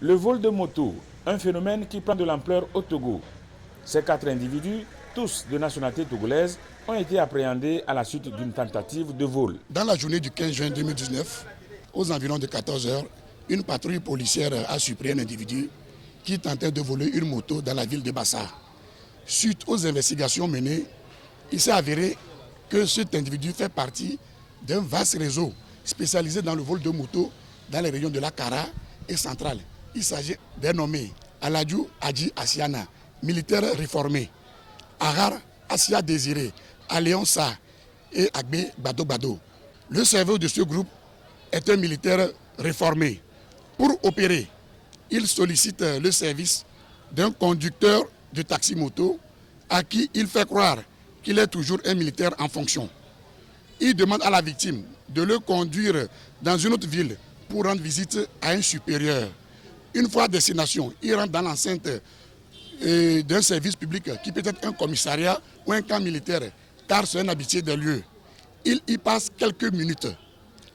Le vol de moto, un phénomène qui prend de l'ampleur au Togo. Ces 4 individus, tous de nationalité togolaise, ont été appréhendés à la suite d'une tentative de vol. Dans la journée du 15 juin 2019, aux environs de 14 h, une patrouille policière a surpris un individu qui tentait de voler une moto dans la ville de Bassa. Suite aux investigations menées, il s'est avéré que cet individu fait partie d'un vaste réseau spécialisé dans le vol de motos dans les régions de la Kara et centrale. Il s'agit d'un nommé Aladjou Adji Asiana, militaire réformé, Agar Asia Désiré, Aléonsa et Agbe Bado Bado. Le cerveau de ce groupe est un militaire réformé. Pour opérer, il sollicite le service d'un conducteur de taxi-moto à qui il fait croire qu'il est toujours un militaire en fonction. Il demande à la victime de le conduire dans une autre ville pour rendre visite à un supérieur. Une fois à destination, il rentre dans l'enceinte d'un service public qui peut être un commissariat ou un camp militaire, car c'est un habitué des lieux. Il y passe quelques minutes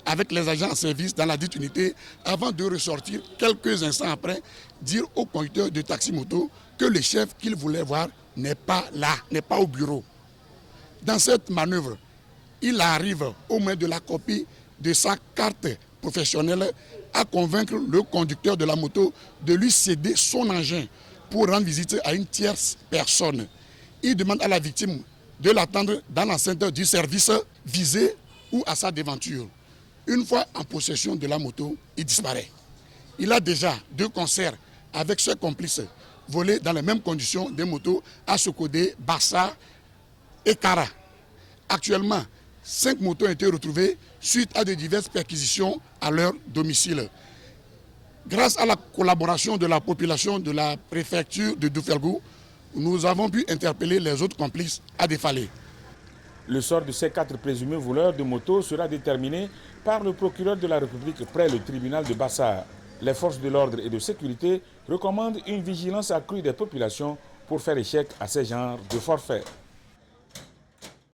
avec les agents en service dans la dite unité avant de ressortir quelques instants après, dire au conducteur de taxi-moto que le chef qu'il voulait voir n'est pas là, n'est pas au bureau. Dans cette manœuvre, il arrive au moins de la copie de sa carte professionnelle à convaincre le conducteur de la moto de lui céder son engin pour rendre visite à une tierce personne. Il demande à la victime de l'attendre dans l'enceinte du service visé ou à sa devanture. Une fois en possession de la moto, il disparaît. Il a déjà 2 concerts avec ses complices volés dans les mêmes conditions des motos à Sokodé, Bassa et Kara. Actuellement, 5 motos ont été retrouvées suite à de diverses perquisitions à leur domicile. Grâce à la collaboration de la population de la préfecture de Doufelgou, nous avons pu interpeller les autres complices à Défalé. Le sort de ces 4 présumés voleurs de motos sera déterminé par le procureur de la République près le tribunal de Bassar. Les forces de l'ordre et de sécurité recommandent une vigilance accrue des populations pour faire échec à ces genres de forfaits.